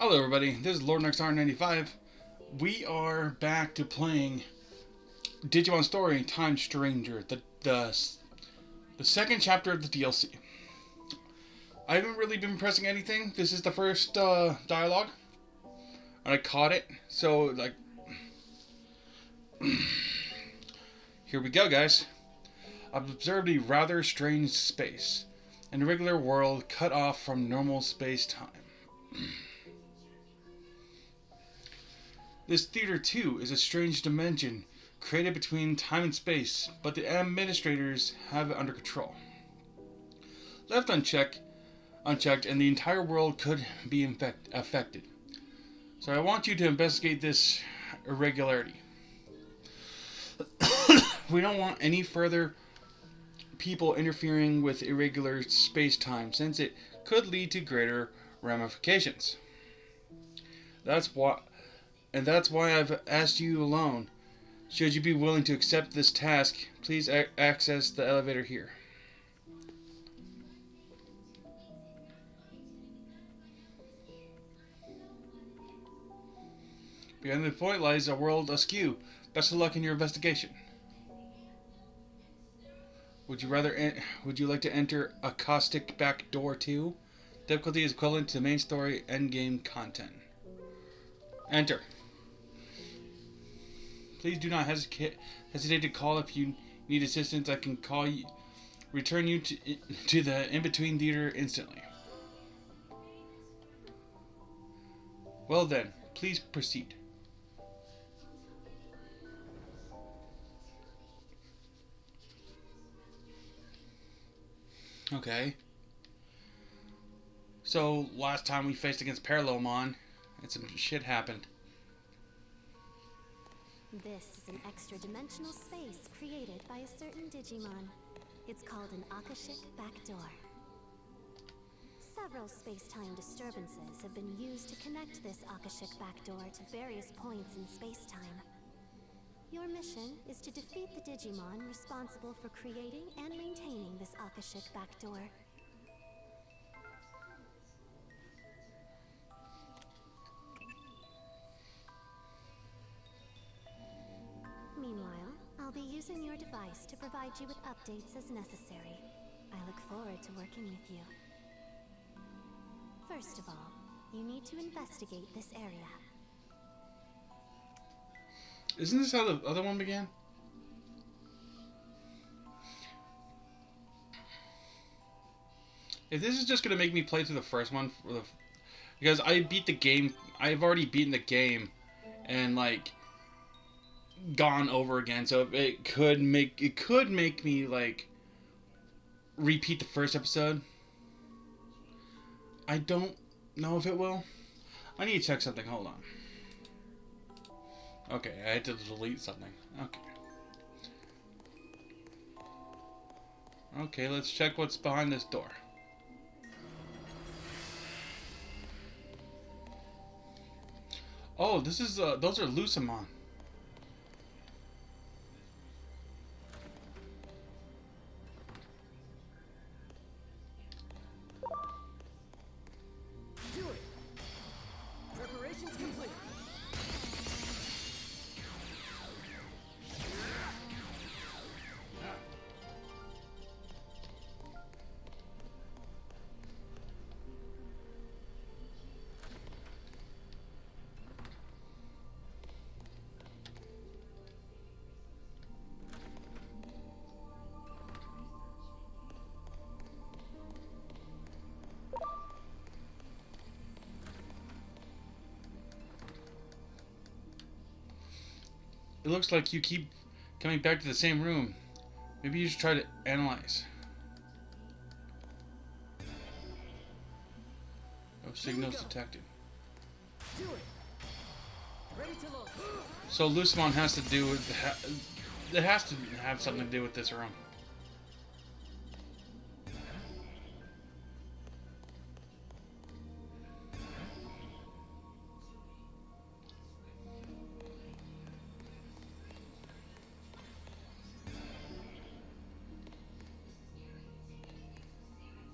Hello everybody, this is Lord NextR95. We are back to playing Digimon Story Time Stranger, the second chapter of the DLC. I haven't really been pressing anything. This is the first dialogue, and I caught it, so like, here we go guys. I've observed a rather strange space, an irregular world cut off from normal space-time. This theater, too, is a strange dimension created between time and space, but the administrators have it under control. Left unchecked, and the entire world could be affected. So I want you to investigate this irregularity. We don't want any further people interfering with irregular space-time, since it could lead to greater ramifications. That's why I've asked you alone. Should you be willing to accept this task, please access the elevator here. Beyond the point lies a world askew. Best of luck in your investigation. Would you like to enter a caustic back door too? Difficulty is equivalent to the main story endgame content. Enter. Please do not hesitate to call if you need assistance. I can return you to the in-between theater instantly. Well then, please proceed. Okay. So, last time we faced against Parallelmon, and some shit happened. This is an extra-dimensional space created by a certain Digimon. It's called an Akashic backdoor. Several space-time disturbances have been used to connect this Akashic backdoor to various points in space-time. Your mission is to defeat the Digimon responsible for creating and maintaining this Akashic backdoor. Meanwhile, I'll be using your device to provide you with updates as necessary. I look forward to working with you. First of all, you need to investigate this area. Isn't this how the other one began? If this is just gonna make me play through the first one, because I beat the game, I've already beaten the game, and like gone over again. So it could make me like repeat the first episode. I don't know if it will. I need to check something. Hold on. Okay, I had to delete something. Okay. Okay, let's check what's behind this door. Oh, this is those are Lucimon. Do it. Preparations complete. It looks like you keep coming back to the same room. Maybe you should try to analyze. No signals detected. Do it. Ready to load. So Lucimon has to do with it has to have something to do with this room.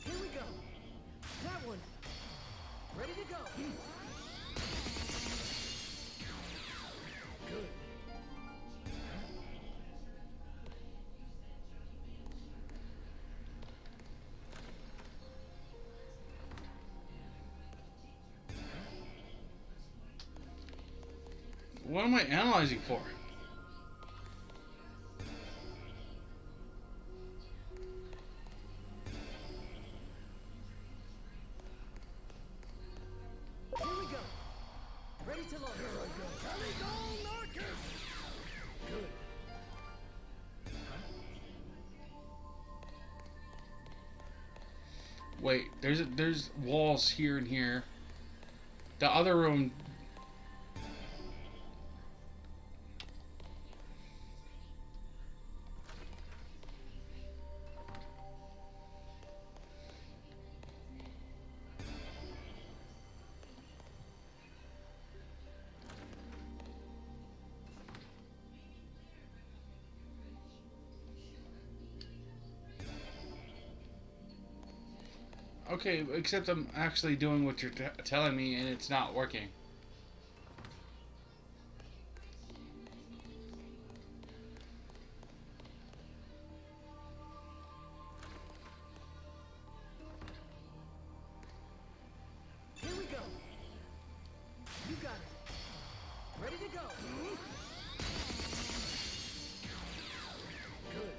Here we go. That one. Ready to go. What am I analyzing for? Here we go. Ready to launch. Here I go. Good. Wait, there's walls here and here. The other room. Okay, except I'm actually doing what you're telling me and it's not working. Here we go. You got it. Ready to go. Good.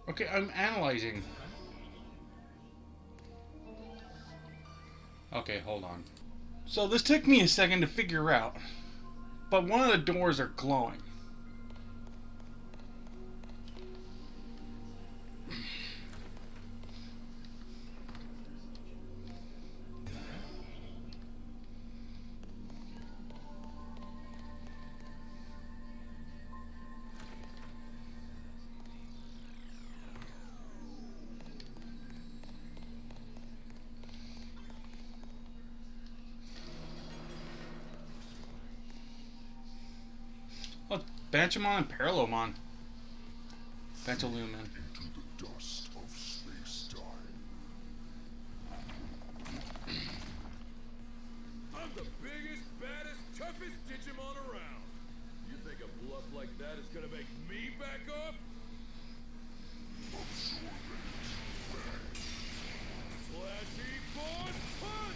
Okay, I'm analyzing. Okay, hold on. So this took me a second to figure out, but one of the doors are glowing. Oh, Banchamon and Parallelmon. Banchaluman. Into the dust of space-time. I'm the biggest, baddest, toughest Digimon around. You think a bluff like that is gonna make me back off? Flashy Boss Punch!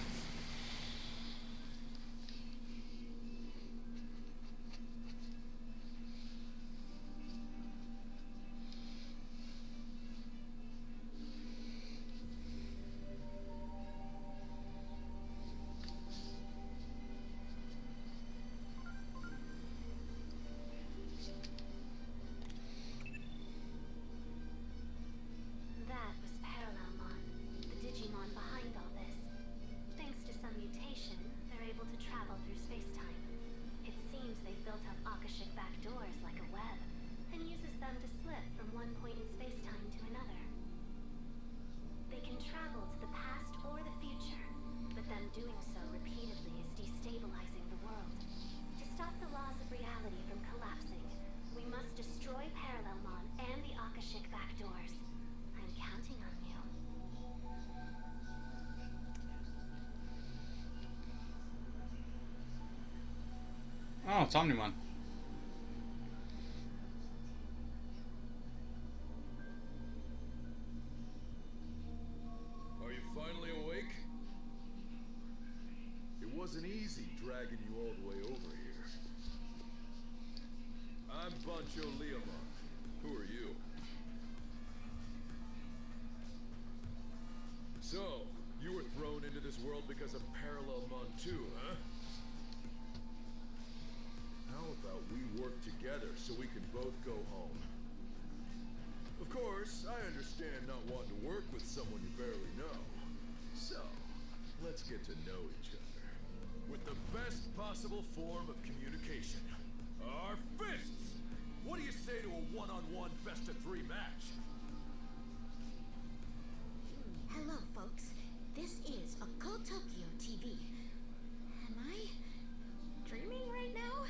That was Parallelmon, the Digimon behind all this. Thanks to some mutation, they're able to travel through space-time. It seems they've built up Akashic backdoors like a web, and uses them to slip from one point in space-time to another. They can travel to the past or the future, but them doing so repeatedly is destabilizing the world. To stop the laws of reality from collapsing, we must destroy Parallelmon and the Akashic backdoors. I'm counting on you. Oh, it's Omnimon. Are you finally awake? It wasn't easy dragging you all the way over here. I'm Bancho Leomon. Who are you? So, you were thrown into this world because of Parallelmon 2, huh? How about we work together so we can both go home? Of course, I understand not wanting to work with someone you barely know. So, let's get to know each other. With the best possible form of communication. Our fists! What do you say to a one-on-one best-of-3 match? Hello, folks. This is Occult Tokyo TV. Am I dreaming right now?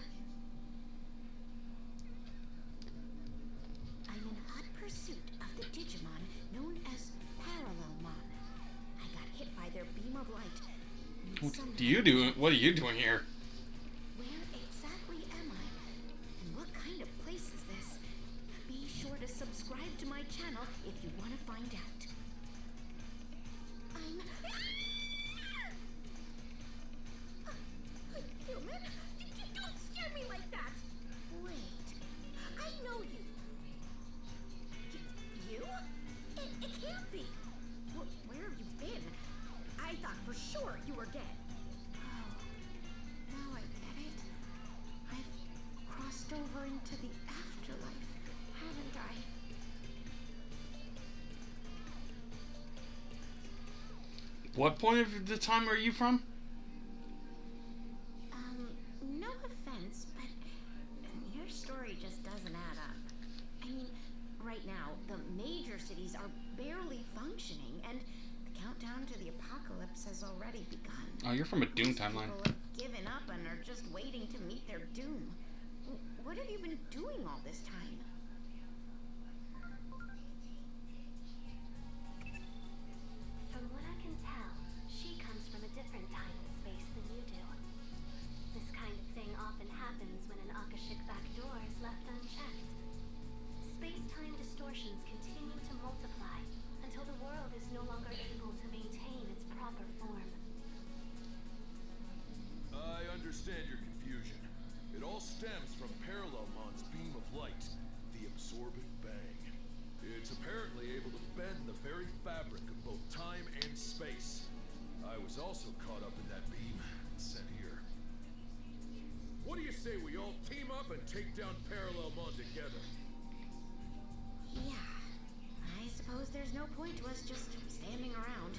I'm in hot pursuit of the Digimon known as Parallelmon. I got hit by their beam of you doing? What are you doing here? Where exactly am I? And what kind of place is this? Be sure to subscribe to my channel if you want to find out. I'm... A human? Don't scare me like that! Wait, I know you. You? It can't be. Where have you been? I thought for sure you were dead. Oh, now I get it. I've crossed over into the afterlife, haven't I? What point of the time are you from? No offense, but your story just doesn't add up. I mean, right now, the major cities are barely functioning, and the countdown to the apocalypse has already begun. Oh, you're from a Doom Most timeline. people have given up and are just waiting to meet their doom. What have you been doing all this time? From what I can tell, she comes from a different time and space than you do. This kind of thing often happens when an Akashic backdoor is left unchecked. Space-time distortions continue to multiply until the world is no longer able to maintain its proper form. I understand your confusion. It all stems from Parallelmon's beam of light, the absorbent bang. It's apparently able to bend the very fabric of both time and space. I was also caught up in that beam and sent here. What do you say we all team up and take down Parallelmon together? Yeah, I suppose there's no point to us just standing around.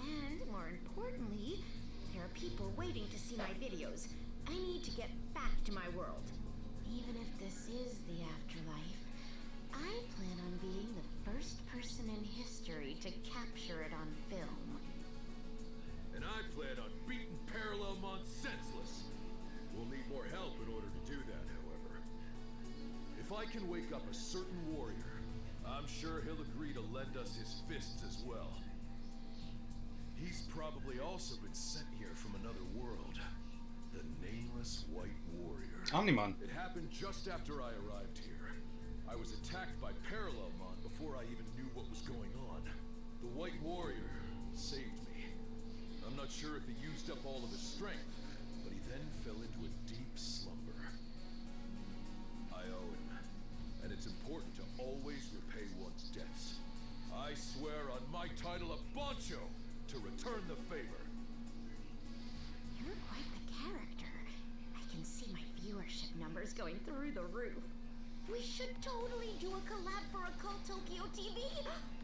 And more importantly, there are people waiting to see my videos. I need to get back to my world. Even if this is the afterlife, I plan on being the first person in history to capture it on film. And I plan on beating Parallelmon senseless. We'll need more help in order to do that, however. If I can wake up a certain warrior, I'm sure he'll agree to lend us his fists as well. He's probably also been sent here from another world. The Nameless White Warrior. Omnimon. It happened just after I arrived here. I was attacked by Parallelmon before I even knew what was going on. The White Warrior saved me. I'm not sure if he used up all of his strength, but he then fell into a deep slumber. I owe him, and it's important to always repay one's debts. I swear on my title of Bancho to return the favor. You're quite the character. I can see my viewership numbers going through the roof. We should totally do a collab for Occult Tokyo TV.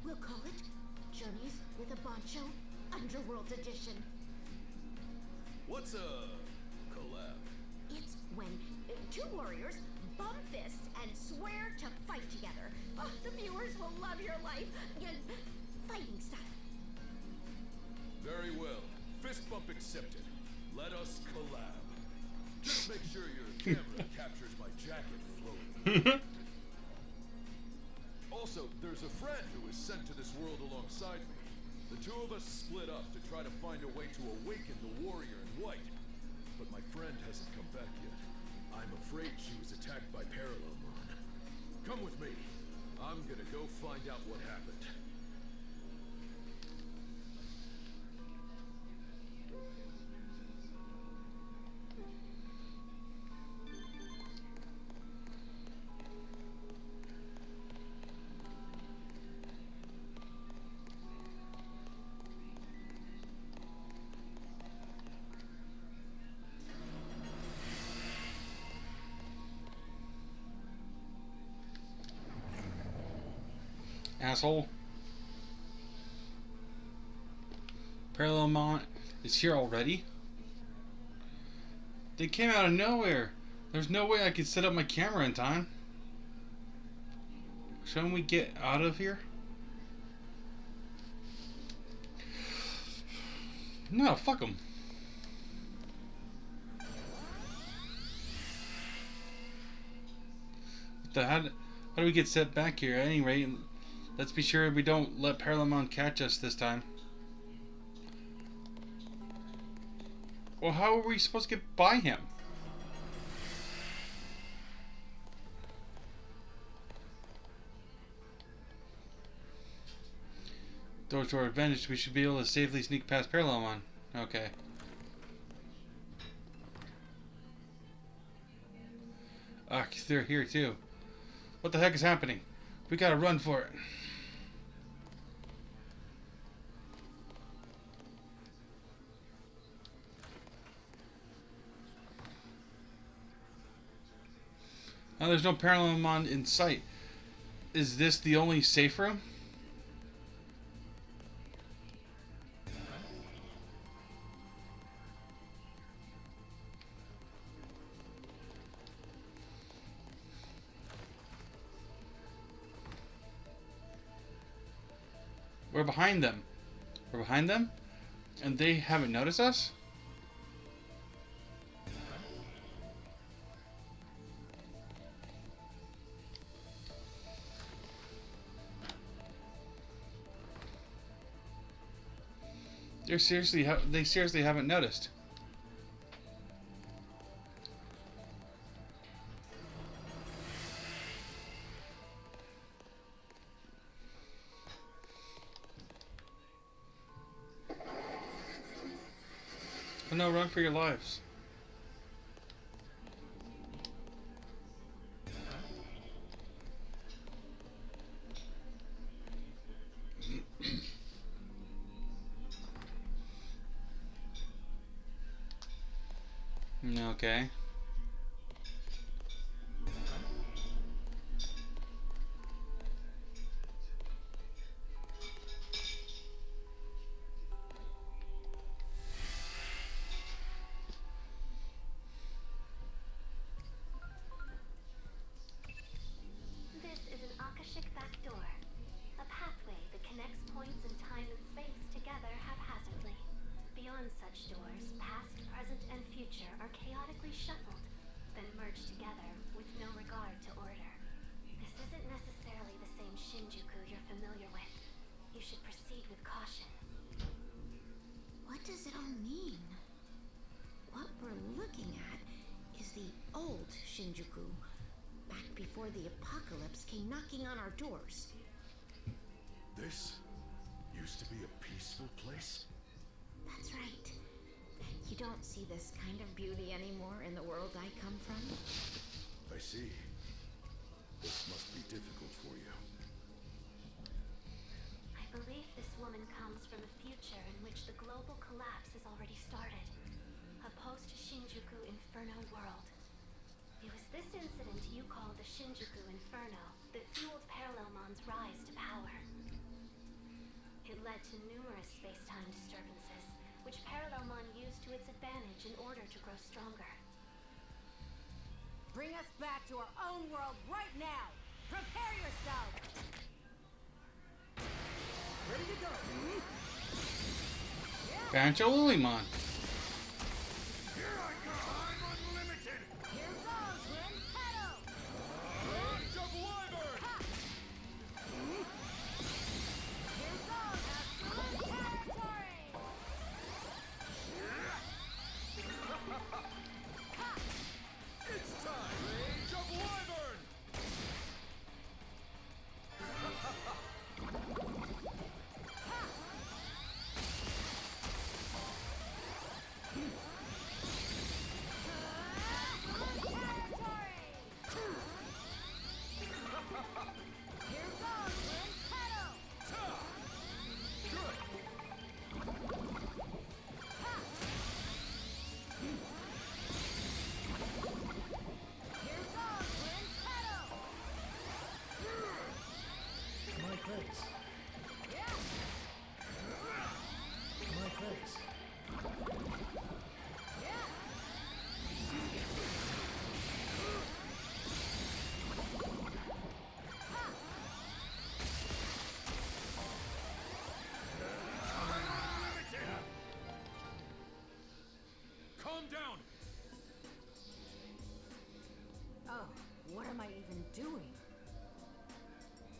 We'll call it Journeys with a Bancho Underworld Edition. What's a collab? It's when two warriors bump fists and swear to fight together. Oh, the viewers will love your life. Fighting style. Very well. Fist bump accepted. Let us collab. Just make sure your camera captures my jacket floating. Also, there's a friend who was sent to this world alongside me. The two of us split up to try to find a way to awaken the warrior in white. But my friend hasn't come back yet. I'm afraid she was attacked by Parallelmon. Come with me. I'm gonna go find out what happened. Asshole. Parallelmon is here already? They came out of nowhere. There's no way I could set up my camera in time. Shouldn't we get out of here? No, fuck them. How do we get set back here? At any rate, let's be sure we don't let Parallelmon catch us this time. Well, how are we supposed to get by him? Doors to our advantage, we should be able to safely sneak past Parallelmon. Okay. Ah, they're here too. What the heck is happening? We gotta run for it. Now there's no Parallelmon in sight. Is this the only safe room? We're behind them. We're behind them? And they haven't noticed us? They seriously haven't noticed. Oh no, run for your lives. Okay. This is an Akashic backdoor, a pathway that connects points in time and space together haphazardly. Beyond such doors, past, present, and future are chaotically shuffled, then merged together with no regard to order. This isn't necessarily the same Shinjuku you're familiar with. You should proceed with caution. What does it all mean? What we're looking at is the old Shinjuku, back before the apocalypse came knocking on our doors. This used to be a peaceful place? That's right. You don't see this kind of beauty anymore in the world I come from. I see. This must be difficult for you. I believe this woman comes from a future in which the global collapse has already started. A post-Shinjuku Inferno world. It was this incident you call the Shinjuku Inferno that fueled Parallelmon's rise to power. It led to numerous space-time disturbances, which Parallelmon used to its advantage in order to grow stronger. Bring us back to our own world right now! Prepare yourself! Ready to go! Bancho Lilymon. Here I go! I'm unlimited! Here goes, Wind Pedal! Bancho Wyvern! Here goes, Absolute Territory! It's time! Rage of Wyvern! Here goes, Wind Pedal! Here goes, Wind Pedal! My face. Yeah! My face. Yeah! Calm down! Oh, what am I even doing?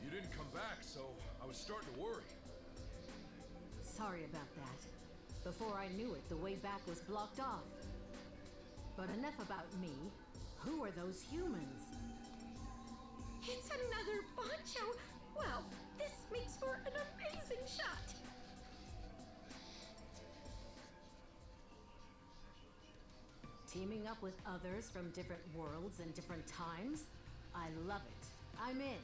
You didn't come back, so I was starting to worry. Sorry about that. Before I knew it, the way back was blocked off. But enough about me. Who are those humans? It's another Bancho! Wow, this makes for an amazing shot! Teaming up with others from different worlds and different times? I love it. I'm in.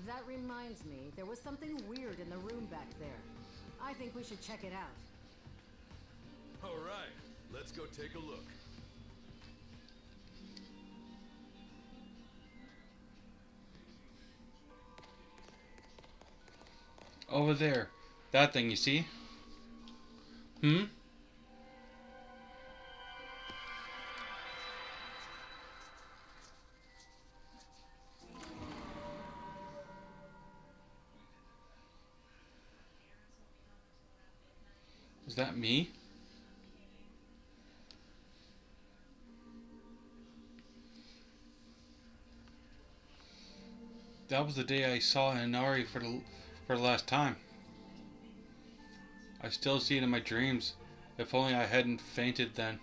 That reminds me, there was something weird in the room back there. I think we should check it out. All right, let's go take a look. Over there. That thing, you see? Hmm? Is that me? That was the day I saw Inari for the last time. I still see it in my dreams. If only I hadn't fainted then.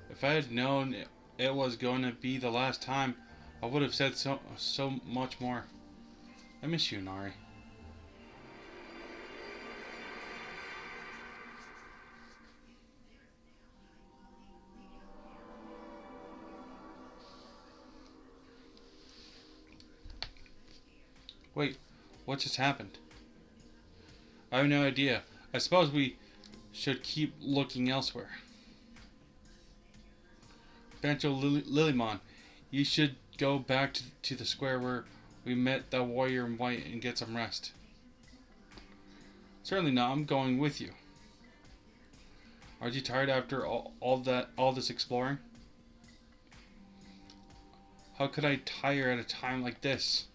If I had known it was going to be the last time, I would have said so much more. I miss you, Inari. Wait, what just happened? I have no idea. I suppose we should keep looking elsewhere. Bancho Lilymon, you should go back to the square where we met that warrior in white and get some rest. Certainly not. I'm going with you. Aren't you tired after all this exploring? How could I tire at a time like this?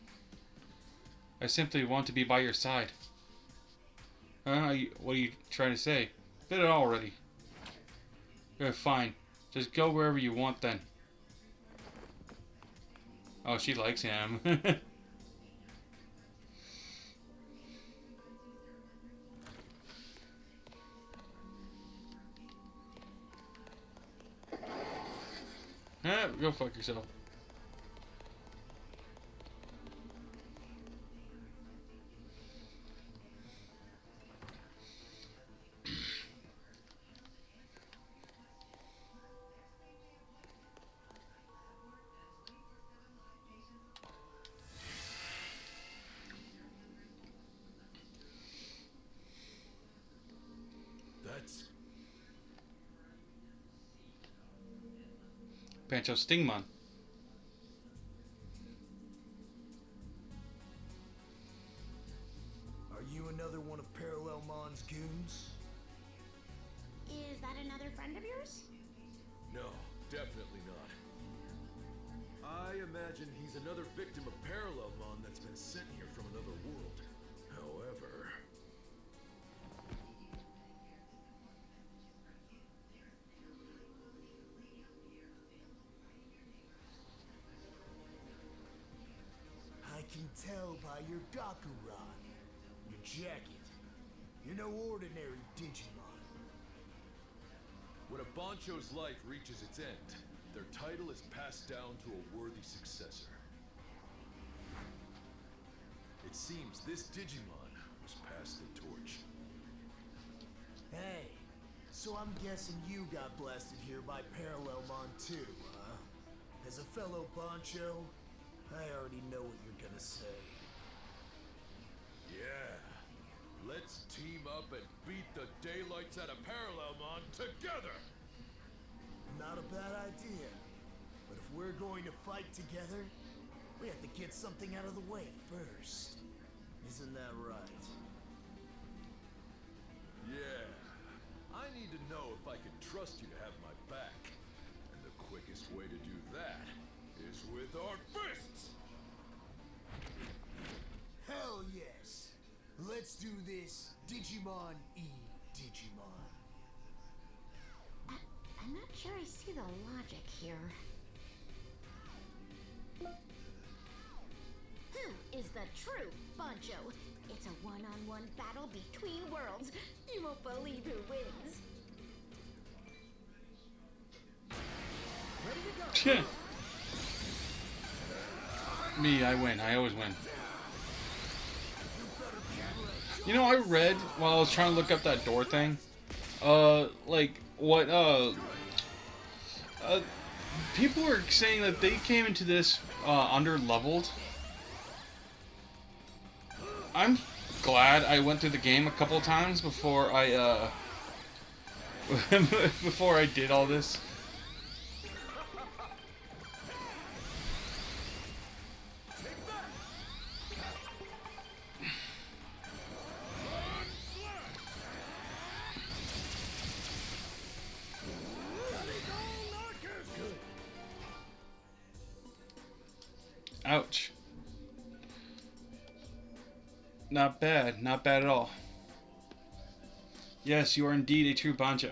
I simply want to be by your side. What are you trying to say? Did it already. Fine. Just go wherever you want then. Oh, she likes him. Go fuck yourself. That's... Bancho Stingmon. Are you another one of Parallelmon's goons? Is that another friend of yours? No, definitely not. I imagine he's another victim of Parallelmon that's been sent here from another world. However... I can tell by your Gakuran, your jacket. You're no ordinary Digimon. When a Bancho's life reaches its end, their title is passed down to a worthy successor. It seems this Digimon was passed the torch. Hey, so I'm guessing you got blasted here by Parallelmon too, huh? As a fellow Bancho, I already know what you're gonna say. Yeah. Let's team up and beat the daylights out of Parallelmon together! Not a bad idea. But if we're going to fight together, we have to get something out of the way first. Isn't that right? Yeah. I need to know if I can trust you to have my back. And the quickest way to do that is with our fists! Hell yes! Let's do this Digimon Digimon. I'm not sure I see the logic here. Who is the true Bancho? It's a one-on-one battle between worlds. You won't believe who wins. Me, I win. I always win. You know, I read while I was trying to look up that door thing. Like what? People were saying that they came into this under leveled. I'm glad I went through the game a couple times before I before I did all this. Ouch. Not bad. Not bad at all. Yes, you are indeed a true Bancho.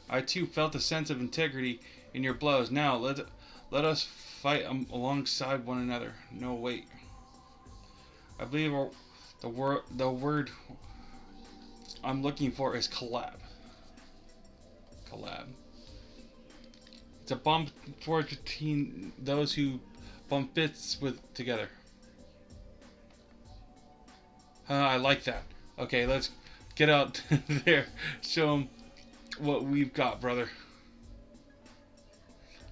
I too felt a sense of integrity in your blows. Now, let us fight alongside one another. No, wait. I believe the word I'm looking for is collab. Collab. It's a bump forward between those who bump fits with together. I like that. Okay, let's get out there. Show them what we've got, brother.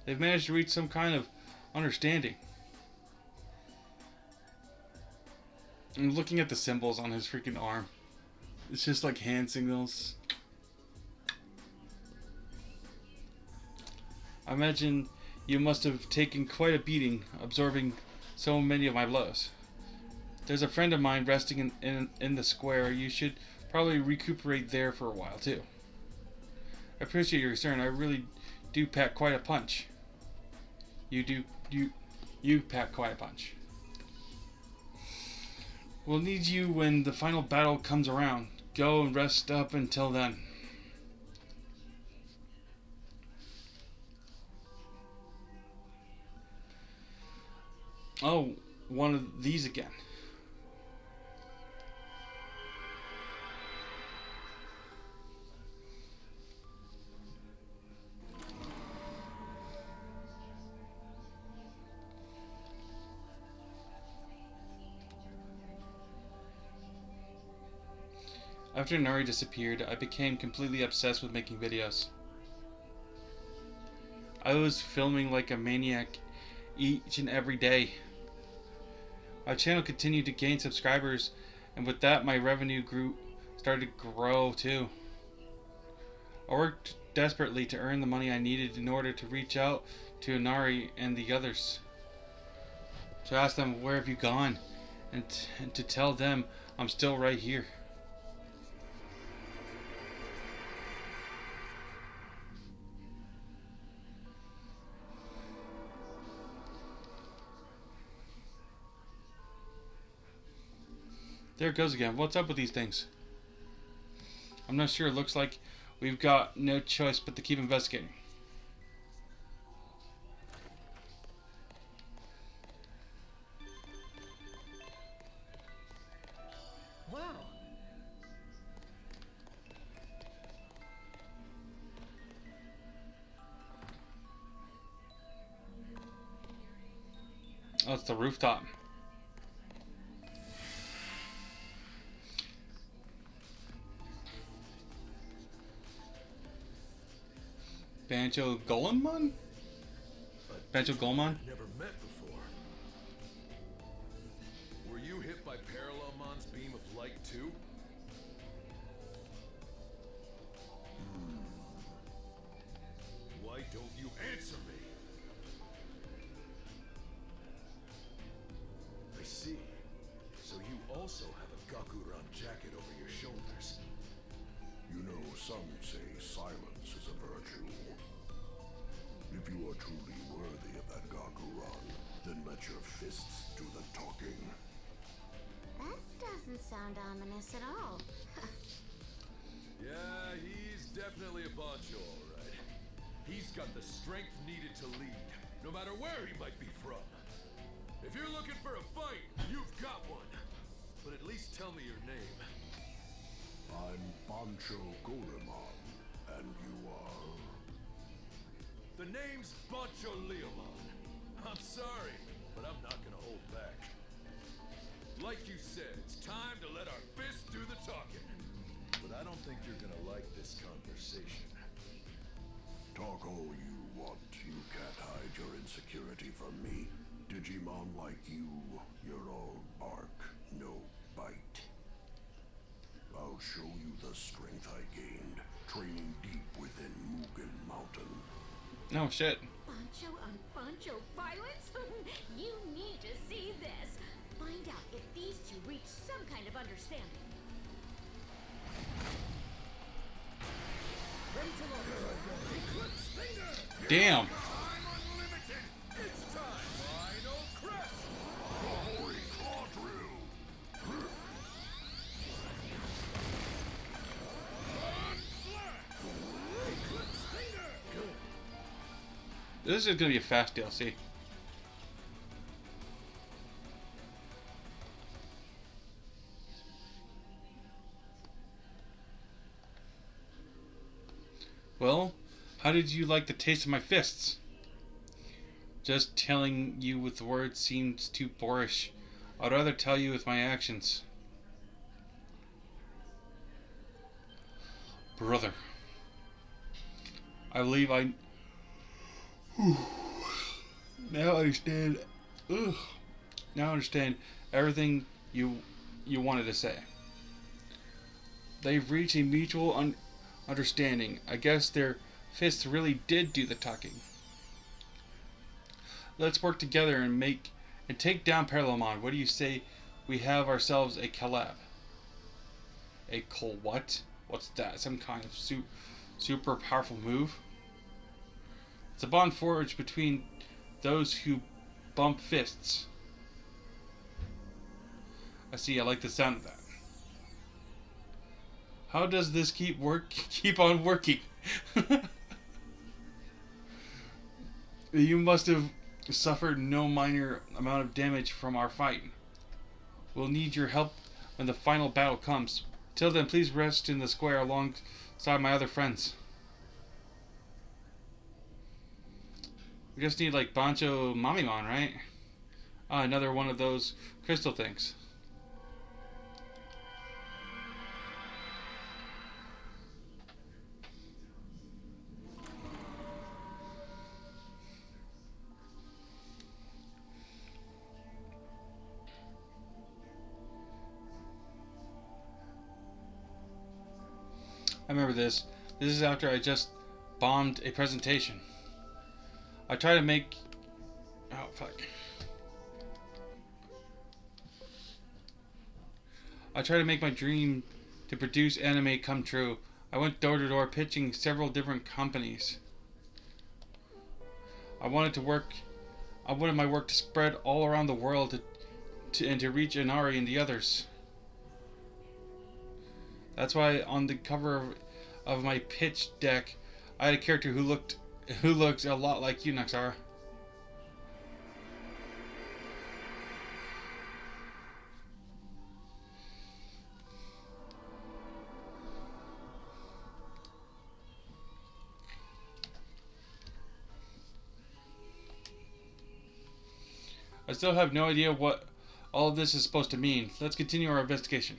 They've managed to reach some kind of understanding. I'm looking at the symbols on his freaking arm. It's just like hand signals. I imagine you must have taken quite a beating absorbing so many of my blows. There's a friend of mine resting in the square. You should probably recuperate there for a while too. I appreciate your concern. I really do pack quite a punch. You pack quite a punch. We'll need you when the final battle comes around. Go and rest up until then. Oh, one of these again. After Nari disappeared, I became completely obsessed with making videos. I was filming like a maniac each and every day. My channel continued to gain subscribers, and with that my revenue started to grow too. I worked desperately to earn the money I needed in order to reach out to Inari and the others. To ask them, where have you gone? And to tell them I'm still right here. There it goes again. What's up with these things? I'm not sure. It looks like we've got no choice but to keep investigating. Wow. Oh, it's the rooftop. Bancho Golemon? Bancho Golemon? Never met before. Were you hit by Parallelmon's beam of light too? Why don't you answer me? I see. So you also have a Gakuran jacket over your shoulders. You know, some say silence is a virtue. If you are truly worthy of that Gakuran, then let your fists do the talking. That doesn't sound ominous at all. Yeah, he's definitely a Bancho, alright. He's got the strength needed to lead, no matter where he might be from. If you're looking for a fight, you've got one. But at least tell me your name. I'm Bancho and you are... The name's Bancho. I'm sorry, but I'm not gonna hold back. Like you said, it's time to let our fists do the talking. But I don't think you're gonna like this conversation. Talk all you want. You can't hide your insecurity from me. Digimon like you, you're all bark, no bite. I'll show you the strength I gained, training deep within Mugen Mountain. No shit. Bancho on Bancho violence? You need to see this. Find out if these two reach some kind of understanding. Ready to launch. Eclipse finger! Damn. I'm unlimited! It's time! Final crest! Holy claw drill! Eclipse finger! Good. This is gonna be a fast DLC. Well, how did you like the taste of my fists? Just telling you with words seems too boorish. I'd rather tell you with my actions. Brother, I believe I now understand. Ugh, now understand everything you wanted to say. They've reached a mutual understanding. I guess their fists really did do the talking. Let's work together and take down Paralamon. What do you say we have ourselves a collab? A col what? What's that? Some kind of super powerful move? It's a bond forged between those who bump fists. I see. I like the sound of that. How does this keep on working? You must have suffered no minor amount of damage from our fight. We'll need your help when the final battle comes. Till then, please rest in the square alongside my other friends. We just need like Bancho Mamimon, right? Ah, another one of those crystal things. I remember this. This is after I just bombed a presentation. I try to make... Oh, fuck. I try to make my dream to produce anime come true. I went door to door pitching several different companies. I wanted my work to spread all around the world and to reach Inari and the others. That's why on the cover of my pitch deck, I had a character who looked a lot like you, Naxara. I still have no idea what all of this is supposed to mean. Let's continue our investigation.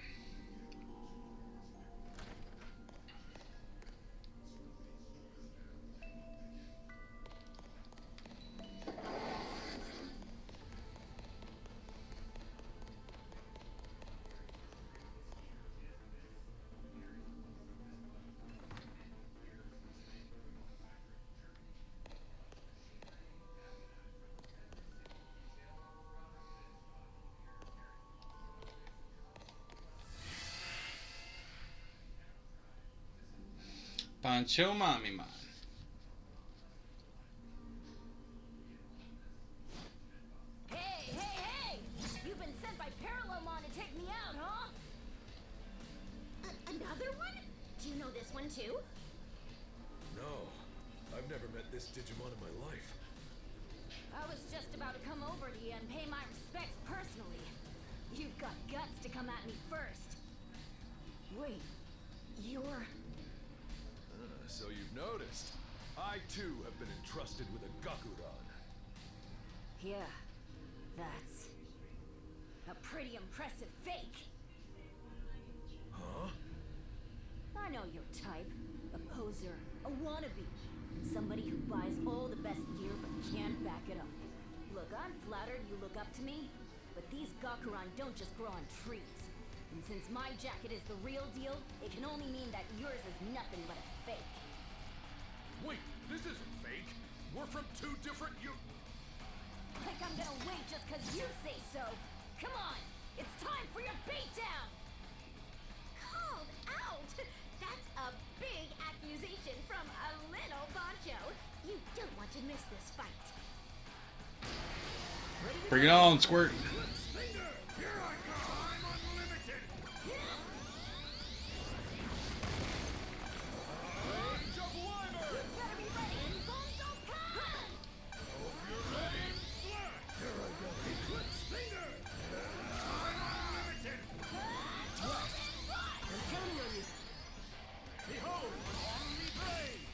Bancho Mamimon. Hey! You've been sent by Parallelmon to take me out, huh? Another one? Do you know this one too? No, I've never met this Digimon in my life. I was just about to come over to you and pay my respects personally. You've got guts to come at me first. Wait, you're... So you've noticed. I too have been entrusted with a Gakuran. Yeah, that's a pretty impressive fake. Huh? I know your type. A poser, a wannabe. Somebody who buys all the best gear but can't back it up. Look, I'm flattered you look up to me, but these Gakuran don't just grow on trees. And since my jacket is the real deal, it can only mean that yours is nothing but a fake. Wait, this isn't fake. We're from two different Like I'm gonna wait just cause you say so. Come on, it's time for your beatdown! Called out? That's a big accusation from a little Bancho. You don't want to miss this fight. Bring it on, Squirt. Here I come! I'm unlimited! Double Weimer! Better be ready! Bancho Power! Hope you're ready! Flash! Here I go! Eclipse Finger! I'm unlimited! I'm counting on you. Behold! Omni Blade!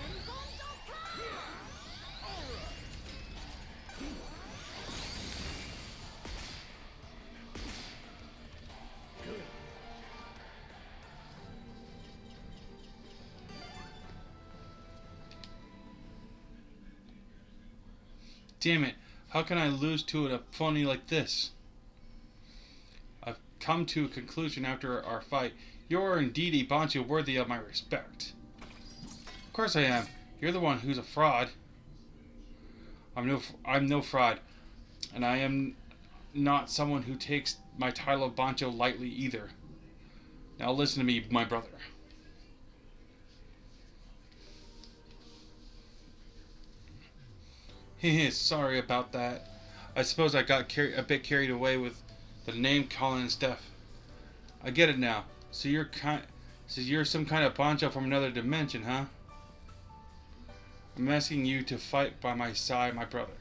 And Bancho Power! Alright! Damn it. How can I lose to a phony like this? I've come to a conclusion after our fight. You're indeed a Bancho worthy of my respect. Of course I am. You're the one who's a fraud. I'm no fraud. And I am not someone who takes my title of Bancho lightly either. Now listen to me, my brother. Sorry about that. I suppose I got a bit carried away with the name calling and stuff. I get it now. So you're some kind of Bancho from another dimension, huh? I'm asking you to fight by my side, my brother.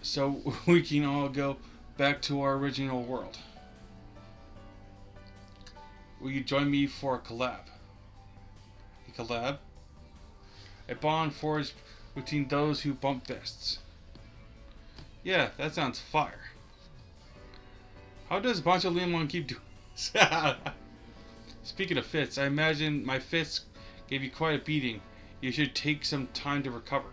So we can all go back to our original world. Will you join me for a collab? A collab? A bond forged between those who bump fists. Yeah, that sounds fire. How does Bancho Lemon keep doing this? Speaking of fists, I imagine my fists gave you quite a beating. You should take some time to recover.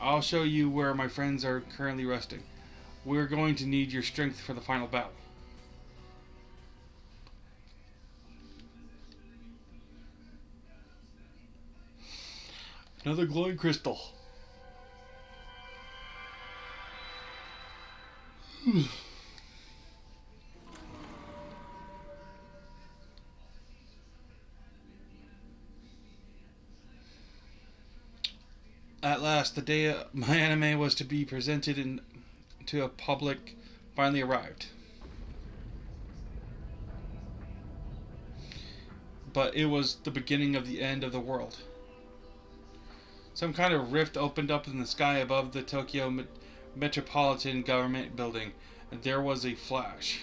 I'll show you where my friends are currently resting. We're going to need your strength for the final battle. Another glowing crystal. At last, the day my anime was to be presented to a public finally arrived. But it was the beginning of the end of the world. Some kind of rift opened up in the sky above the Tokyo Metropolitan Government Building, and there was a flash.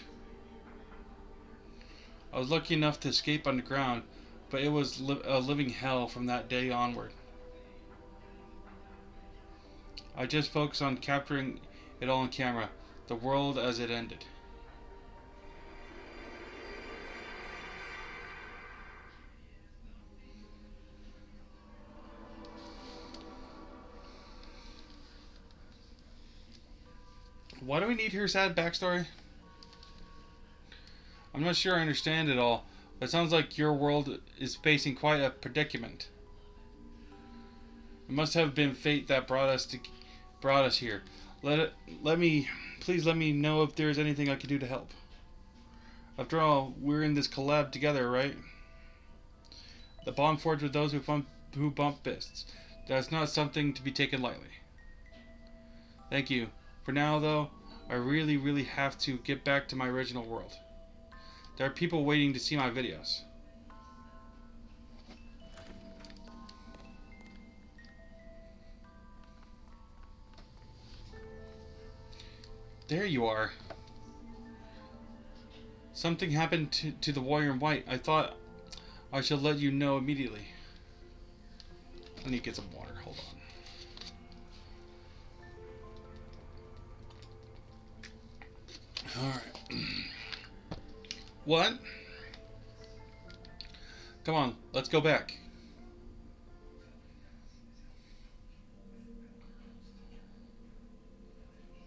I was lucky enough to escape underground, but it was a living hell from that day onward. I just focused on capturing it all on camera, the world as it ended. Why do we need her sad backstory? I'm not sure I understand it all, but it sounds like your world is facing quite a predicament. It must have been fate that brought us here. Please let me know if there's anything I can do to help. After all, we're in this collab together, right? The bond forged with those who bump fists. That's not something to be taken lightly. Thank you. For now, though, I really have to get back to my original world. There are people waiting to see my videos. There you are. Something happened to the warrior in white. I thought I should let you know immediately. I need to get some water. Hold on. Alright. What? Come on, let's go back.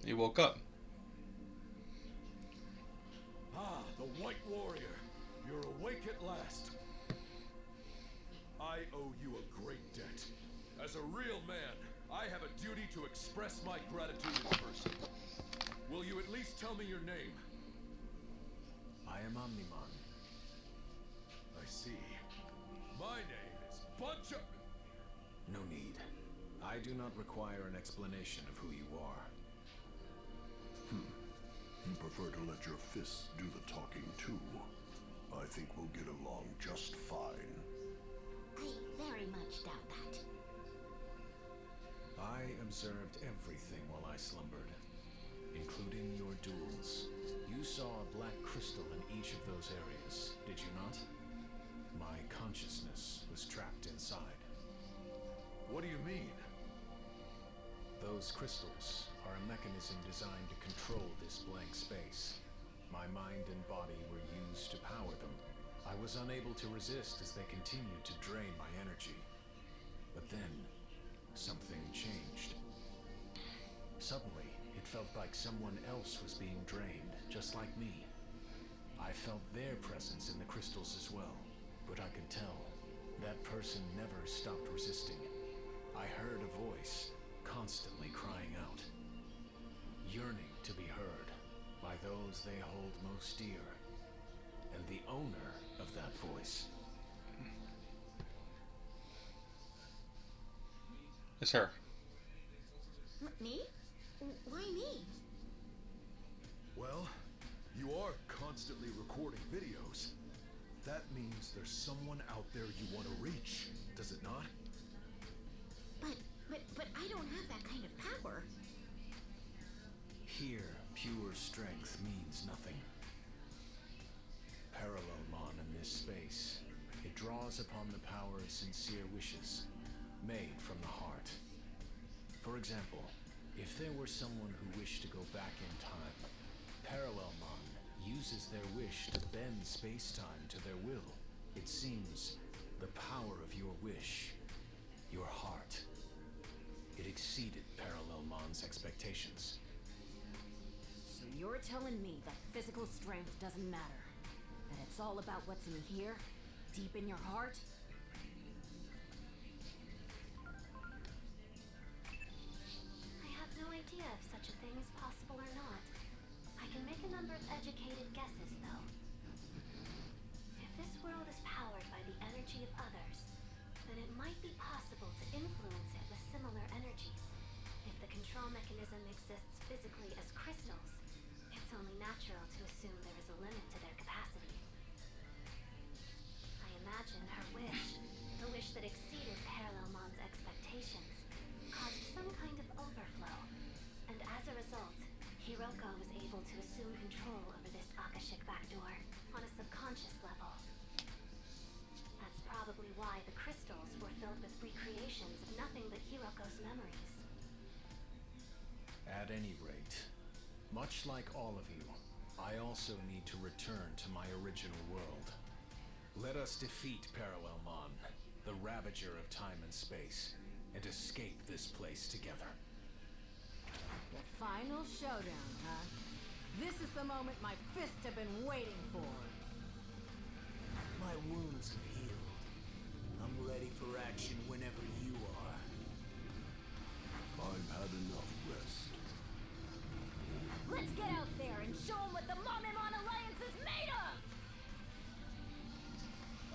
He woke up. Ah, the White Warrior. You're awake at last. I owe you a great debt. As a real man, I have a duty to express my gratitude in person. Will you at least tell me your name? I am Omnimon. I see. My name is Bancho. No need. I do not require an explanation of who you are. You prefer to let your fists do the talking too. I think we'll get along just fine. I very much doubt that. I observed everything while I slumbered, including your duels. You saw a black crystal in each of those areas, did you not? My consciousness was trapped inside. What do you mean? Those crystals are a mechanism designed to control this blank space. My mind and body were used to power them. I was unable to resist as they continued to drain my energy. But then, something changed. Suddenly, it felt like someone else was being drained, just like me. I felt their presence in the crystals as well, but I could tell that person never stopped resisting. I heard a voice, constantly crying out, yearning to be heard by those they hold most dear. And the owner of that voice. It's her. Me? Why me? Well, you are constantly recording videos. That means there's someone out there you want to reach, does it not? But I don't have that kind of power. Here, pure strength means nothing. Parallelmon in this space, it draws upon the power of sincere wishes, made from the heart. For example, if there were someone who wished to go back in time, Parallelmon uses their wish to bend space-time to their will. It seems the power of your wish, your heart, it exceeded Parallelmon's expectations. So you're telling me that physical strength doesn't matter? That it's all about what's in here? Deep in your heart? I have no idea if such a thing is possible or not. I can make a number of educated guesses, though. If this world is powered by the energy of others, then it might be possible to influence it with similar energies. If the control mechanism exists physically as crystals, it's only natural to assume there is a limit to their capacity. I imagine her wish, the wish that exceeded Parallelmon's expectations, caused some kind of overflow, and as a result, Hiroko was able to assume control over this Akashic backdoor on a subconscious level. That's probably why the crystals were filled with recreations of nothing but Hiroko's memories. At any rate, much like all of you, I also need to return to my original world. Let us defeat Parallelmon, the Ravager of time and space, and escape this place together. The final showdown, huh? This is the moment my fists have been waiting for. My wounds have healed. I'm ready for action whenever you are. I've had enough rest. Let's get out there and show them what the Momimon Alliance is made of!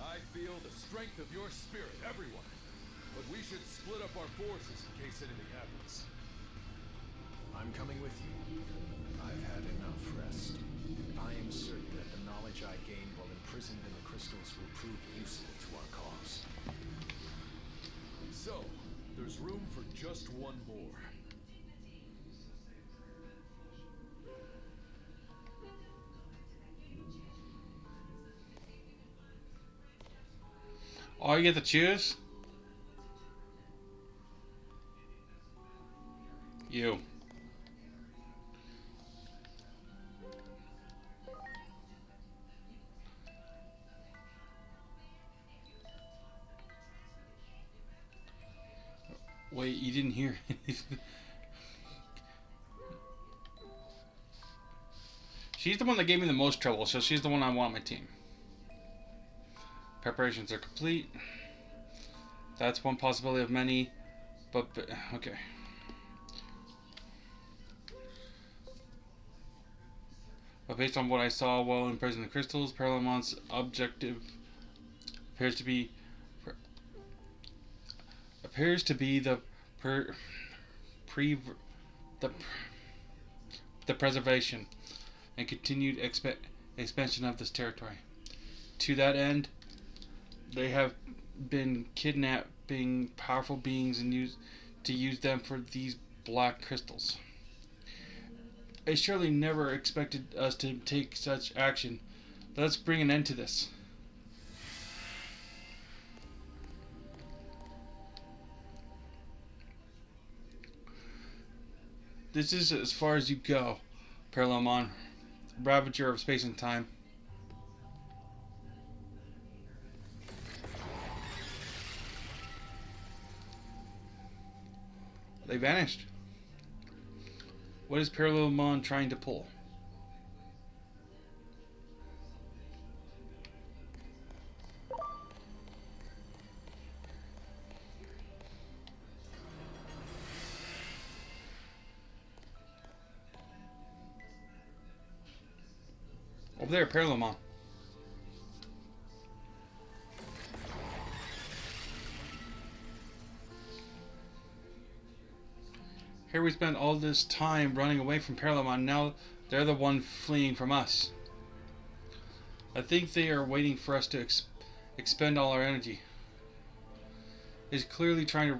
I feel the strength of your spirit, everyone. But we should split up our forces in case anything happens. I'm coming with you. I've had enough rest. I am certain that the knowledge I gained while imprisoned in the crystals will prove useful to our cause. So, there's room for just one more. Oh, you get to choose? You. Wait, you didn't hear. She's the one that gave me the most trouble, so she's the one I want on my team. Preparations are complete. That's one possibility of many, but okay. But based on what I saw while imprisoning the crystals, Paralamon's objective appears to be the per, pre the the preservation and continued expansion of this territory. To that end, they have been kidnapping powerful beings and use them for these black crystals. I surely never expected us to take such action. Let's bring an end to this. This is as far as you go, Paralomon, Ravager of space and time. They vanished. What is Paralomon trying to pull? Over there, Paralomon. Here we spent all this time running away from Paralomon. Now they're the one fleeing from us. I think they are waiting for us to expend all our energy. It's clearly trying to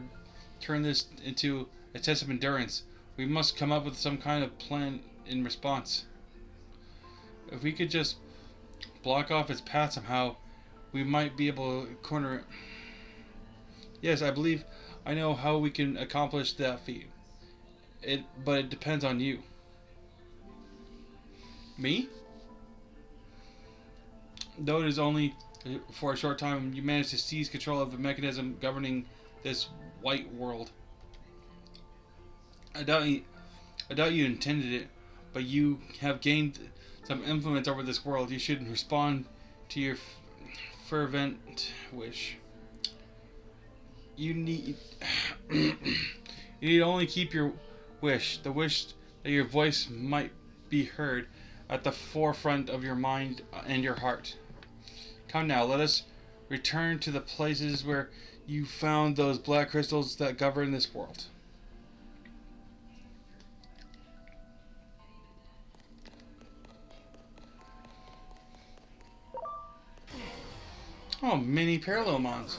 turn this into a test of endurance. We must come up with some kind of plan in response. If we could just block off its path somehow, we might be able to corner it. Yes, I believe I know how we can accomplish that feat. But it depends on you. Me? Though it is only for a short time, you managed to seize control of the mechanism governing this white world. I doubt you intended it, but you have gained some influence over this world. You should respond to your fervent wish. You need you need only keep your wish, the wish that your voice might be heard at the forefront of your mind and your heart. Come now, let us return to the places where you found those black crystals that govern this world. Oh, mini Paralomons.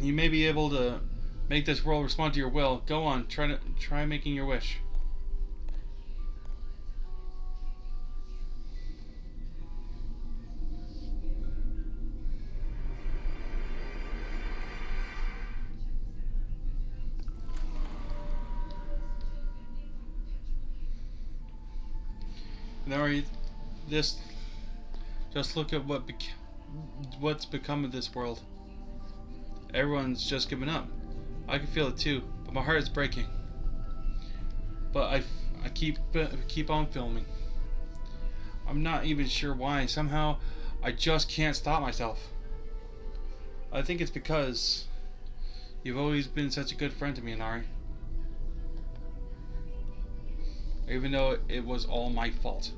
You may be able to make this world respond to your will. Go on, try making your wish. Now, this. Just look at what's become of this world. Everyone's just given up. I can feel it too, but my heart is breaking. But I keep on filming. I'm not even sure why. Somehow, I just can't stop myself. I think it's because you've always been such a good friend to me, Inari. Even though it was all my fault.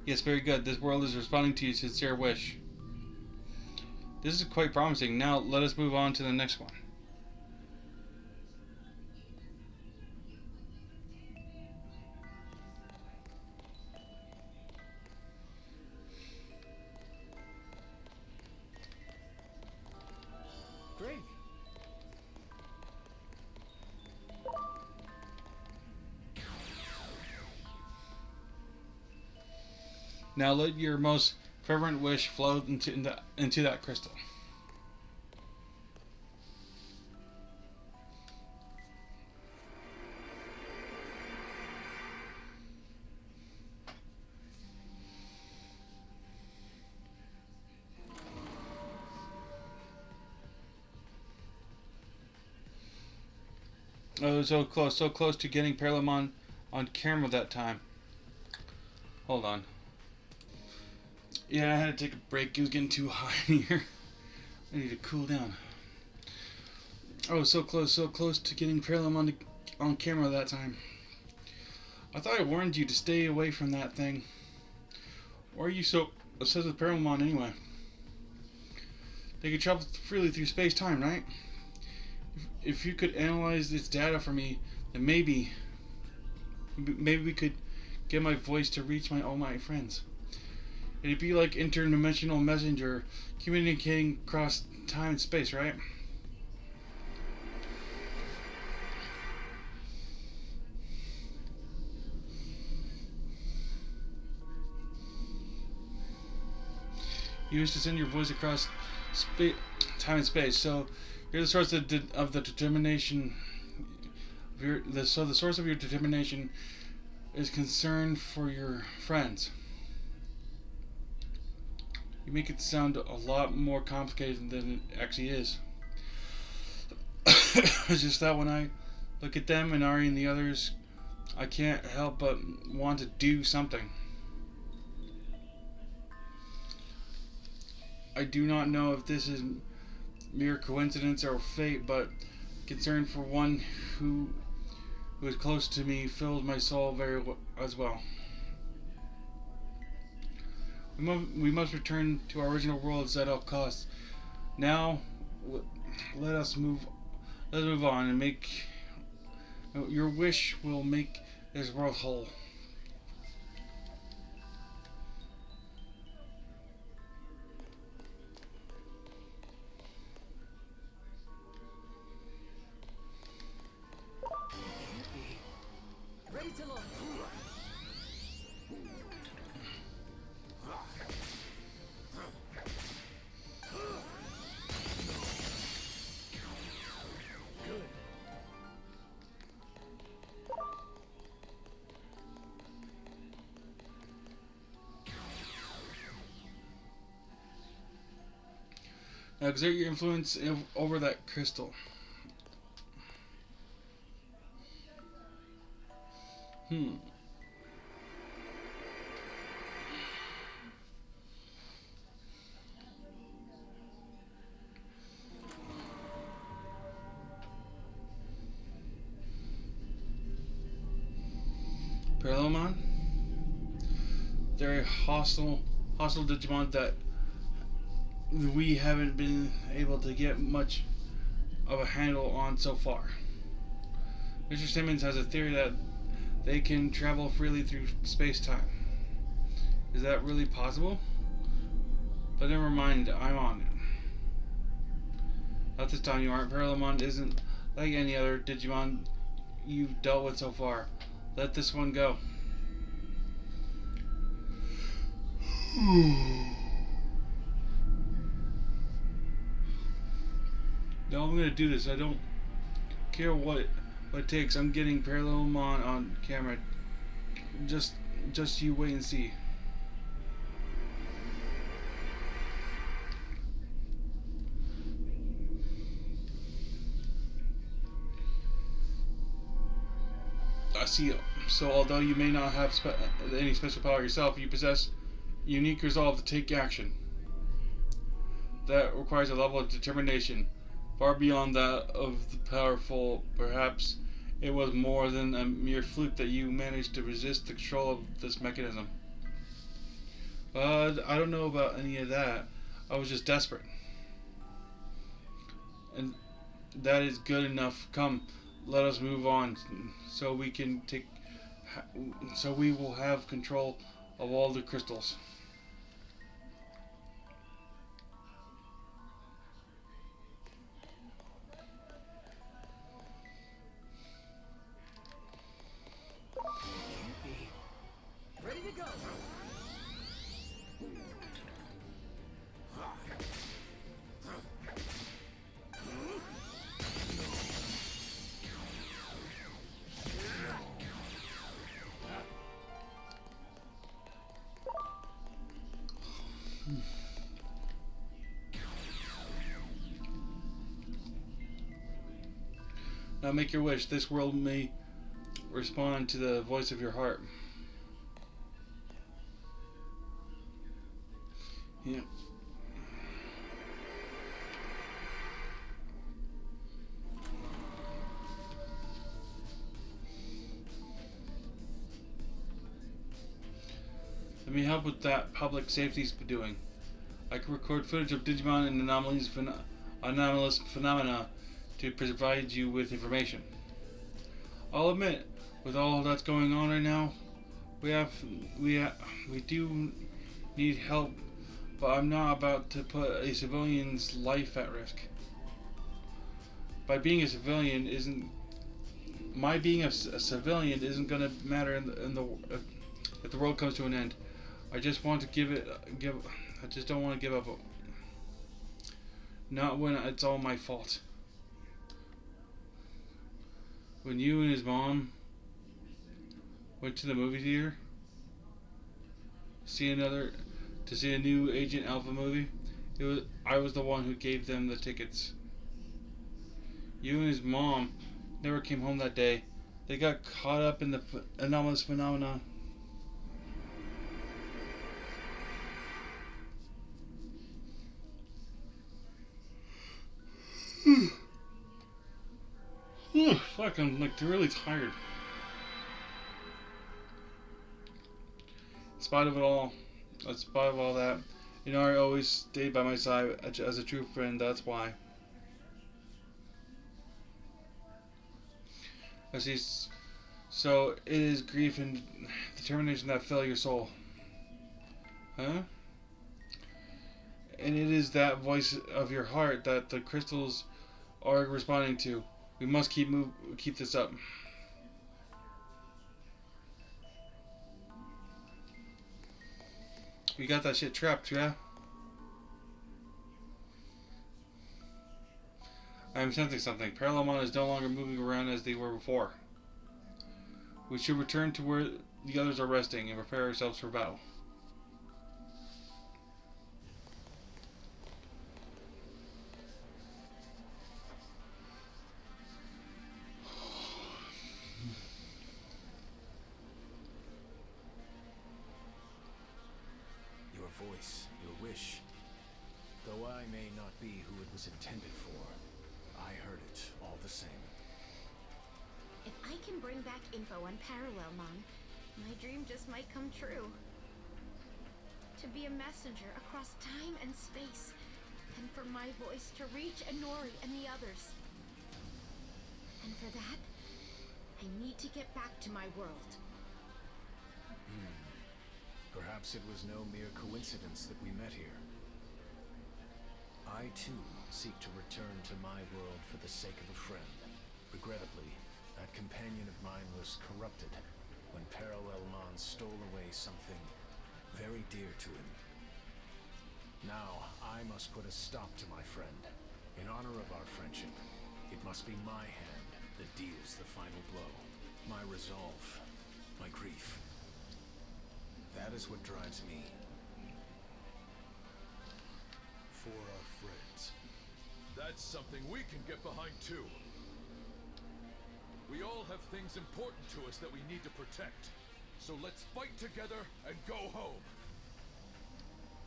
Yes, very good. This world is responding to your sincere wish. This is quite promising. Now let us move on to the next one. Great. Now let your most fervent wish flow into that crystal. Oh, so close to getting Paralamon on camera that time. Hold on. Yeah, I had to take a break. It was getting too hot in here. I need to cool down. Oh, so close to getting Paralamon on camera that time. I thought I warned you to stay away from that thing. Why are you so obsessed with Paralamon anyway? They can travel freely through space-time, right? If you could analyze its data for me, then maybe we could get my voice to reach all my friends. It'd be like interdimensional messenger communicating across time and space, right? You used to send your voice across time and space, so you're the source of the determination. So the source of your determination is concern for your friends. You make it sound a lot more complicated than it actually is. It's just that when I look at them and Ari and the others, I can't help but want to do something. I do not know if this is mere coincidence or fate, but concern for one who is close to me filled my soul as well. We must return to our original worlds at all costs. Now, let us move on and make your wish will make this world whole. Ready to launch. Now exert your influence over that crystal. Paralamon? They're a hostile Digimon that we haven't been able to get much of a handle on so far. Mr. Simmons has a theory that they can travel freely through space-time. Is that really possible? But never mind, I'm on it. Not this time you aren't. Paralamon isn't like any other Digimon you've dealt with so far. Let this one go. No, I'm gonna do this. I don't care what it takes. I'm getting Paralamon on camera. Just you wait and see. I see. So although you may not have any special power yourself, you possess unique resolve to take action. That requires a level of determination far beyond that of the powerful. Perhaps it was more than a mere fluke that you managed to resist the control of this mechanism. I don't know about any of that. I was just desperate. And that is good enough. Come, let us move on so we can take so we will have control of all the crystals. Can't be. Ready to go. Now make your wish. This world may respond to the voice of your heart. Yeah. Let me help with that public safety's doing. I can record footage of Digimon and anomalous phenomena to provide you with information. I'll admit, with all that's going on right now, we do need help, but I'm not about to put a civilian's life at risk. By being a civilian isn't my being a civilian isn't gonna matter if the world comes to an end. I just want to give. I just don't want to give up. Not when it's all my fault. When you and his mom went to the movie theater see another to see a new Agent Alpha movie, I was the one who gave them the tickets. You and his mom never came home that day. They got caught up in the anomalous phenomena. Fuck, I'm like really tired. In spite of it all, in spite of all that, I always stayed by my side as a true friend. That's why. I see. So it is grief and determination that fill your soul, huh? And it is that voice of your heart that the crystals are responding to. We must keep this up. We got that shit trapped, yeah? I am sensing something. Parallelmon is no longer moving around as they were before. We should return to where the others are resting and prepare ourselves for battle. Your voice, your wish. Though I may not be who it was intended for, I heard it all the same. If I can bring back info on Parallelmon, my dream just might come true. To be a messenger across time and space, and for my voice to reach Inori and the others. And for that, I need to get back to my world. Perhaps it was no mere coincidence that we met here. I, too, seek to return to my world for the sake of a friend. Regrettably, that companion of mine was corrupted when Parallelmon stole away something very dear to him. Now, I must put a stop to my friend. In honor of our friendship, it must be my hand that deals the final blow. My resolve, my grief. That is what drives me. For our friends. That's something we can get behind too. We all have things important to us that we need to protect. So let's fight together and go home.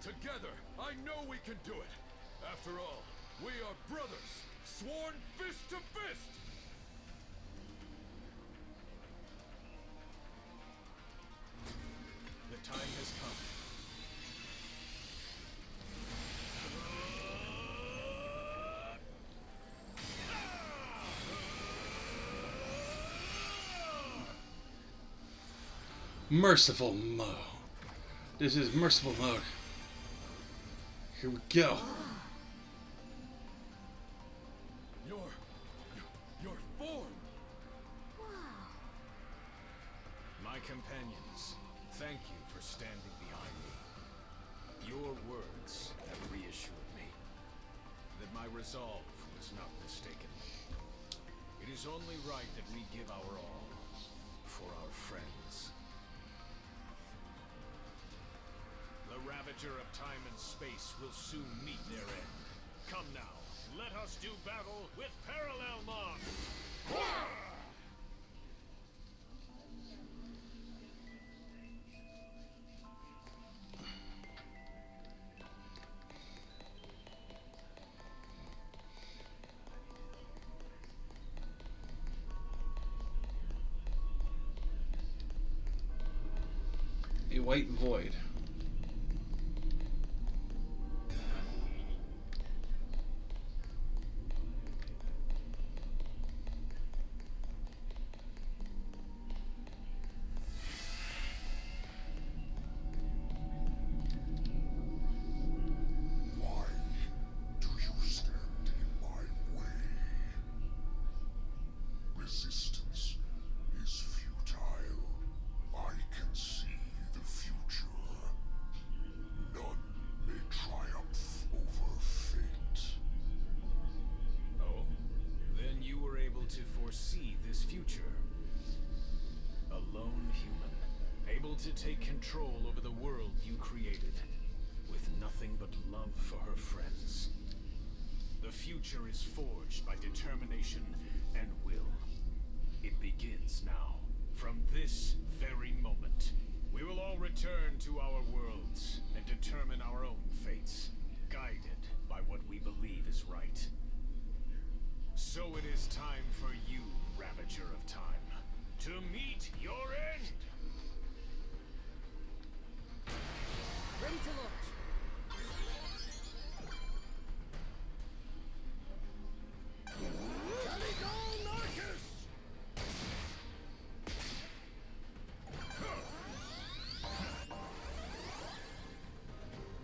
Together, I know we can do it. After all, we are brothers, sworn fist to fist! The time has come. Merciful mode. This is merciful mode. Here we go. Your form. My companions, thank you for standing behind me. Your words have reassured me that my resolve was not mistaken. It is only right that we give our all for our friends. The Ravager of time and space will soon meet their end. Come now, let us do battle with Parallelmon! A white void. Why do you stand in my way? Resistance is futile. I can see the future. None may triumph over fate. Oh? Then you were able to foresee this future. A lone human, able to take control over the world you created, with nothing but love for her friends. The future is forged by determination and will. It begins now. From this very moment, we will all return to our worlds and determine our own fates, guided by what we believe is right. So it is time for you, Ravager of Time, to meet your end! Ready to launch.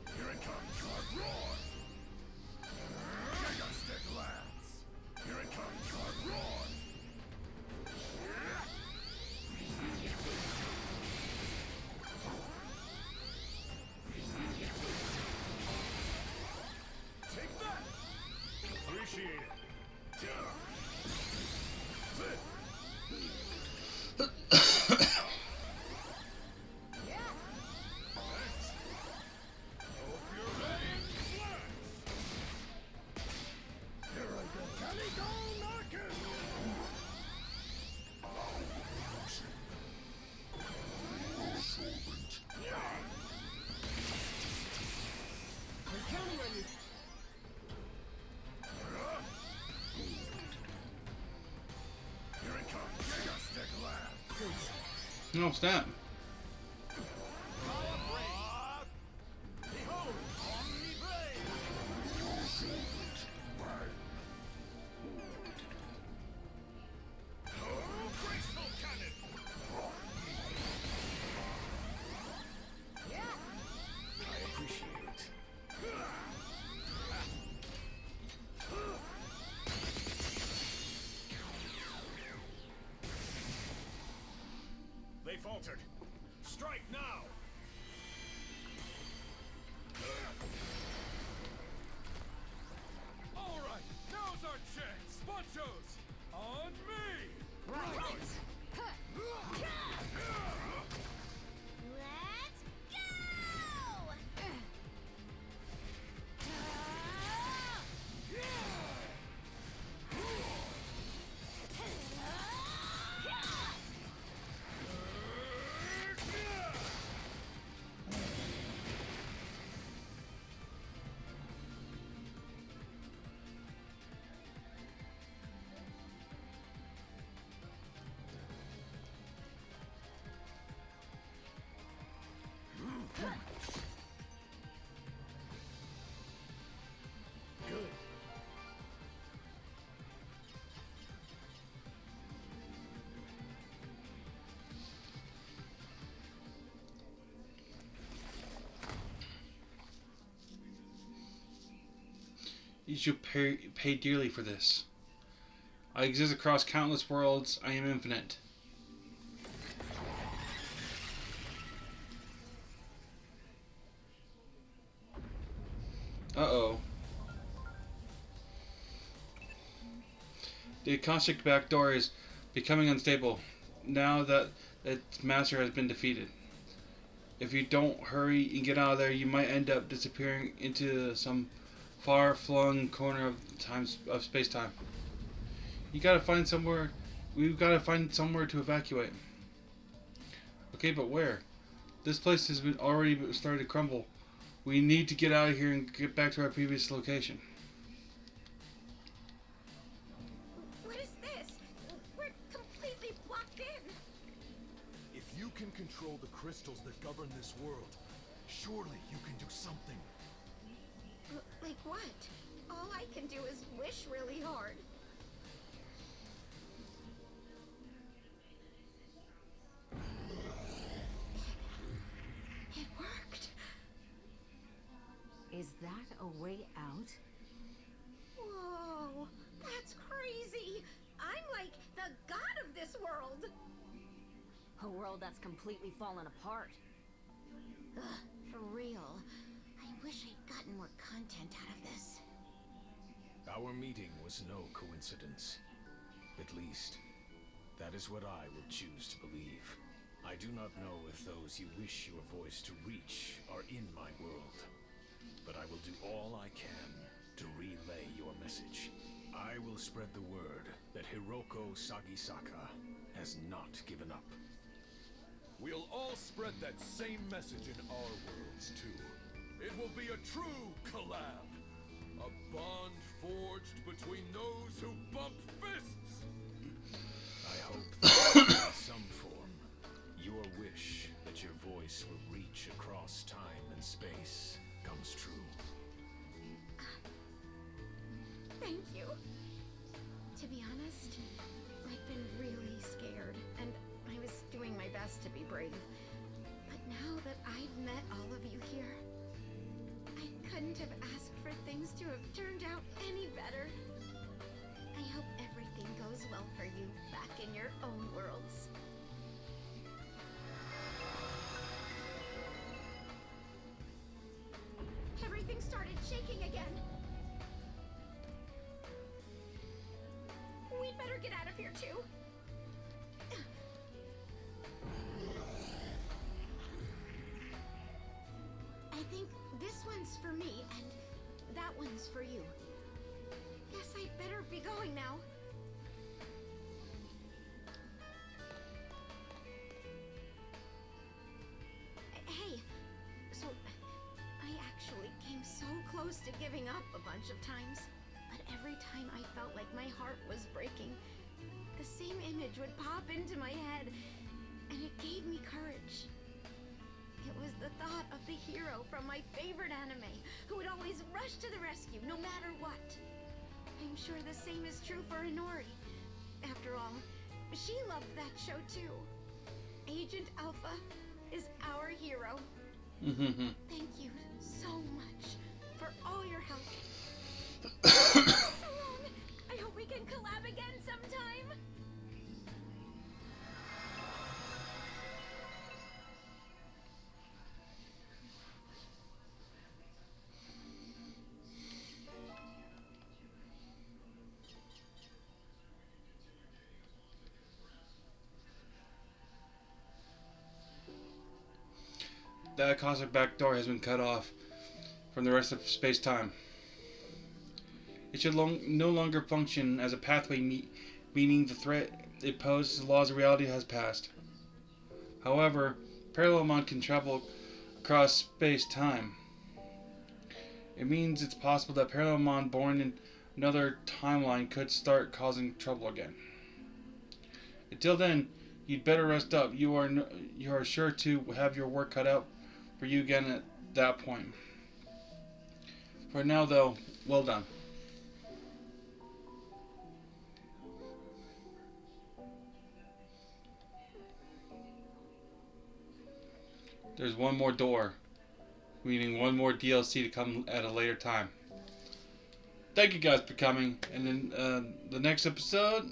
Here it comes, Hard Roar! Giga Stick Lance! Here it comes, Hard Roar! Take that! Appreciate it. Thanks. Hope you're ready and flex! Here I go. Calico Marcus! We're counting on you. Here it comes, Giga Stick Lance! No, snap. Behold, Omni Blade! Oh, graceful cannon! I appreciate it. They faltered. Strike now! All right, now's our chance. Banchos, on me! Right. Let's go! You should pay dearly for this. I exist across countless worlds. I am infinite. Uh-oh. The Akashic backdoor is becoming unstable now that its master has been defeated. If you don't hurry and get out of there, you might end up disappearing into some far-flung corner of space-time. You gotta find somewhere. We've gotta find somewhere to evacuate. Okay, but where? This place has been already started to crumble. We need to get out of here and get back to our previous location. What is this? We're completely blocked in. If you can control the crystals that govern this world, surely you can do something. Like what? All I can do is wish really hard. It worked. Is that a way out? Whoa, that's crazy. I'm like the god of this world. A world that's completely fallen apart. Ugh, for real. I wish I'd gotten more content out of this. Our meeting was no coincidence. At least, that is what I would choose to believe. I do not know if those you wish your voice to reach are in my world, but I will do all I can to relay your message. I will spread the word that Hiroko Sagisaka has not given up. We'll all spread that same message in our worlds, too. It will be a true collab. A bond forged between those who bump fists. I hope that in some form, your wish that your voice will reach across time and space comes true. Thank you. To be honest, I've been really scared, and I was doing my best to be brave. But now that I've met all of you here, I couldn't have asked for things to have turned out any better. I hope everything goes well for you back in your own worlds. Everything started shaking again. We'd better get out of here too. I think this one's for me and that one's for you. Guess I'd better be going now. Hey, so I actually came so close to giving up a bunch of times, but every time I felt like my heart was breaking, the same image would pop into my head, and it gave me courage. It was the thought of the hero from my favorite anime, who would always rush to the rescue no matter what. I'm sure the same is true for Inori. After all, she loved that show too. Agent Alpha is our hero. Thank you so much for all your help. So long. I hope we can collab again sometime. That cosmic backdoor has been cut off from the rest of space-time. It should no longer function as a pathway, meaning the threat it poses to the laws of reality has passed. However, Parallelmon can travel across space-time. It means it's possible that Parallelmon born in another timeline could start causing trouble again. Until then, you'd better rest up. You are sure to have your work cut out for you again at that point. For now, though, well done. There's one more door, meaning one more DLC to come at a later time. thank you guys for coming. And then the next episode,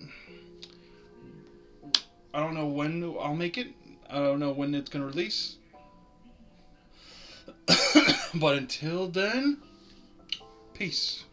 I don't know when I'll make it. I don't know when it's gonna release. But until then, peace.